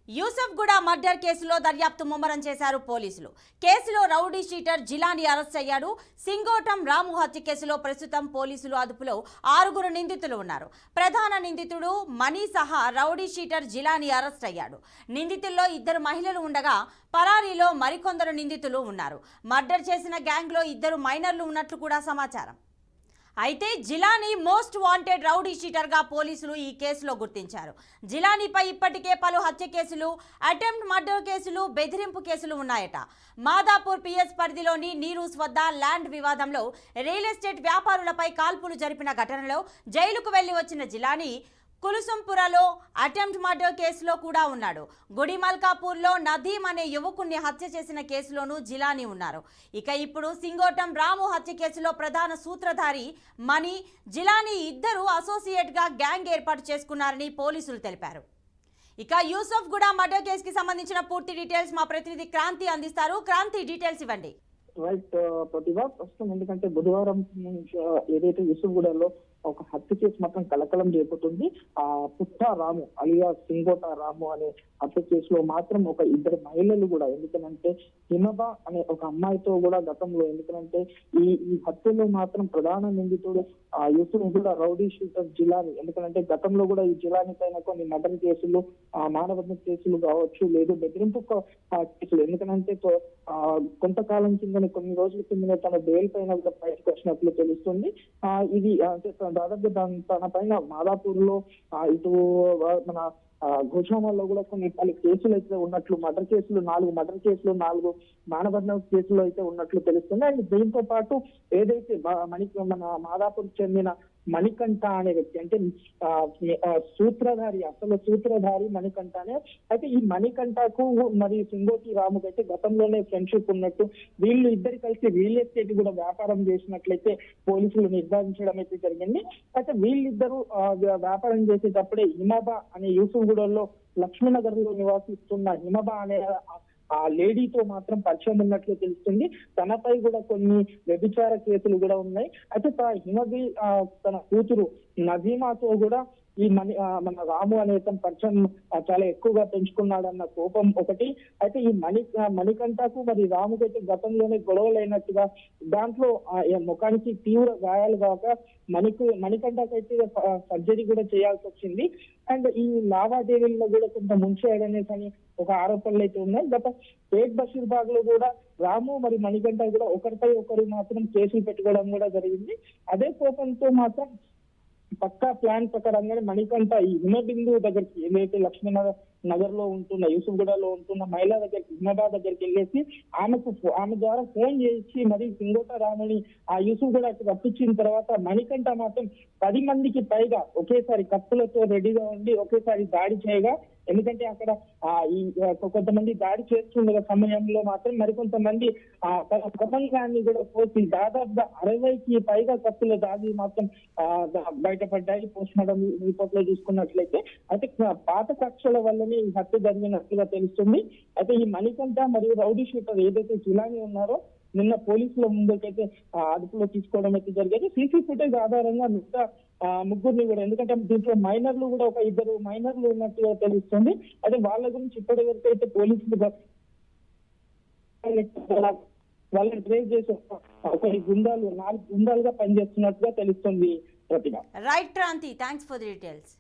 Yousufguda murder కేసులో దర్యాప్తు ముమ్మరం చేశారు పోలీసులు. కేసులో రౌడీ షీటర్ జిలానీ అరెస్ట్ అయ్యాడు. సింగోటం రాము హత్య కేసులో ప్రస్తుతం పోలీసులు అదుపులో 6 నిందితులు ఉన్నారు. ప్రధాన నిందితుడు మనీ సహా రౌడీ షీటర్ జిలానీ అరెస్ట్ అయ్యాడు. నిందితుల్లో 2 మహిళలు ఉండగా పరారీలో మరికొందరు నిందితులు ఉన్నారు. మర్డర్ చేసిన గ్యాంగ్లో 2 మైనర్లు ఉన్నట్లు కూడా సమాచారం. అయితే జిలానీ మోస్ట్ వాంటెడ్ రౌడీ షీటర్గా పోలీసులు ఈ కేసులో గుర్తించారు. జిలానీపై ఇప్పటికే పలు హత్య కేసులు, అటెంప్ట్ మర్డర్ కేసులు, బెదిరింపు కేసులు ఉన్నాయట. మాదాపూర్ పిఎస్ పరిధిలోని నీరూస్ వద్ద ల్యాండ్ వివాదంలో రియల్ ఎస్టేట్ వ్యాపారులపై కాల్పులు జరిపిన ఘటనలో జైలుకు వెళ్లి వచ్చిన జిలానీ కులుసుంపురలో అటెంప్ట్ మర్డర్ కేసులో కూడా ఉన్నాడు. గుడిమల్కాపూర్లో నదీం అనే యువకుణ్ణి హత్య చేసిన కేసులోనూ జిలానీ ఉన్నారు. ఇక ఇప్పుడు సింగోటం రాము హత్య కేసులో ప్రధాన సూత్రధారి మనీ, జిలానీ ఇద్దరు అసోసియేట్గా గ్యాంగ్ ఏర్పాటు చేసుకున్నారని పోలీసులు తెలిపారు. ఇక యూసఫ్గూడ మర్డర్ కేసుకి సంబంధించిన పూర్తి డీటెయిల్స్ మా ప్రతినిధి క్రాంతి అందిస్తారు. క్రాంతి, డీటెయిల్స్ ఇవ్వండి. రైట్ ప్రతిభ, ప్రస్తుతం ఎందుకంటే బుధవారం ఏదైతే యూసఫ్గూడలో ఒక హత్య కేసు మాత్రం కలకలం చేపడుతుంది. ఆ పుట్ట రాము అలియా సింగోట రాము అనే హత్య కేసులో మాత్రం ఒక 2 మహిళలు కూడా, ఎందుకంటే హిమబ అనే ఒక అమ్మాయితో కూడా గతంలో, ఎందుకంటే ఈ హత్యలో మాత్రం ప్రధాన నిందితుడు యూసఫ్గూడ రౌడీ షూటర్ జిలానీ. ఎందుకంటే గతంలో కూడా ఈ జిలానీ పైన కొన్ని మర్డర్ కేసులు, మానవత్వ కేసులు కావచ్చు, లేదు బెదిరింపు కేసులు, ఎందుకంటే కొంతకాలం కింద కొన్ని రోజుల కింద తన బెయిల్ పైన కూడా బయటకు వచ్చినట్లు తెలుస్తుంది. ఇది అంటే దాదాపు తన పైన మాదాపూర్ లో ఇటు మన ఘోషామాల్లో కూడా పలు కేసులు అయితే ఉన్నట్లు, మర్డర్ కేసులు 4 మర్డర్ కేసులు, 4 మానభంగ కేసులు అయితే ఉన్నట్లు తెలుస్తుంది. అండ్ దీంతో పాటు ఏదైతే మన మాదాపూర్ చెందిన మణికంఠ అనే వ్యక్తి, అంటే సూత్రధారి, అసలు సూత్రధారి మణికంఠనే. అయితే ఈ మణికంఠకు మరియు సింగోటి రాముకి అయితే గతంలోనే ఫ్రెండ్షిప్ ఉన్నట్టు, వీళ్ళు ఇద్దరు కలిసి రియల్ ఎస్టేట్ కూడా వ్యాపారం చేసినట్లయితే పోలీసులు నిర్ధారించడం అయితే జరిగింది. అయితే వీళ్ళిద్దరూ వ్యాపారం చేసేటప్పుడే హిమబ అనే యూసఫ్గూడలో లక్ష్మీనగర్ లో నివాసిస్తున్న హిమబ అనే ఆ లేడీతో మాత్రం పరిచయం ఉన్నట్లు తెలుస్తుంది. తనపై కూడా కొన్ని వ్యభిచార కేసులు కూడా ఉన్నాయి. అయితే హిమబి తన కూతురు నజీమాతో కూడా ఈ మన రాము అనే పరిచయం చాలా ఎక్కువగా పెంచుకున్నాడన్న కోపం ఒకటి. అయితే ఈ మణికంఠకు మరి రాముకి అయితే గతంలోనే గొడవలైనట్టుగా, దాంట్లో ముఖానికి తీవ్ర గాయాలు కాక మణికంఠకు అయితే సర్జరీ కూడా చేయాల్సి వచ్చింది. అండ్ ఈ లావాదేవీల్లో కూడా కొంత ముంచేయడనేసి అని ఒక ఆరోపణలు అయితే ఉన్నాయి. గత షేక్ బషీర్బాగ్ లో కూడా రాము మరి మణికంఠ కూడా ఒకరిపై ఒకరు మాత్రం కేసులు పెట్టుకోవడం కూడా జరిగింది. అదే కోపంతో మాత్రం పక్కా ప్లాన్ ప్రకారంగానే మణికంఠ ఈ హిమబిందు దగ్గరికి, ఏదైతే లక్ష్మీనగర్ లో ఉంటున్న యూసఫ్గూడలో ఉంటున్న మహిళ దగ్గరికి, హిమబా దగ్గరికి వెళ్ళేసి ఆమె ద్వారా ఫోన్ చేసి మరి సింగోట రాముని ఆ యూసఫ్గూడకి రప్పించిన తర్వాత మణికంఠ మాత్రం 10 మందికి పైగా ఒకేసారి కత్తులతో రెడీగా ఉండి ఒకేసారి దాడి చేయగా, ఎందుకంటే అక్కడ ఈ కొంతమంది దాడి చేస్తున్న సమయంలో మాత్రం మరికొంతమంది ప్రపంచాన్ని కూడా పోసి దాదాపుగా 60కి పైగా కత్తుల దాడి మాత్రం బయటపడ్డాయి పోస్ట్ మార్టం రిపోర్ట్ లో చూసుకున్నట్లయితే. అయితే పాత కక్షల వల్లనే ఈ హత్య జరిగినట్లుగా తెలుస్తుంది. అయితే ఈ మణికంఠ మరియు రౌడీ షూటర్ ఏదైతే జిలానీ ఉన్నారో నిన్న పోలీసుల ముందుకైతే అదుపులో తీసుకోవడం అయితే జరిగేది. సీసీ ఫుటేజ్ ఆధారంగా మిగతా 3 కూడా, ఎందుకంటే దీంట్లో మైనర్లు కూడా ఒక 2 మైనర్లు ఉన్నట్టుగా తెలుస్తుంది. అయితే వాళ్ళ గురించి ఇప్పటి వరకు అయితే పోలీసులు వాళ్ళని ట్రేస్ చేసి ఒక 4 బృందాలుగా పనిచేస్తున్నట్టుగా తెలుస్తుంది. Pratibha. Right Kranti, thanks for the details.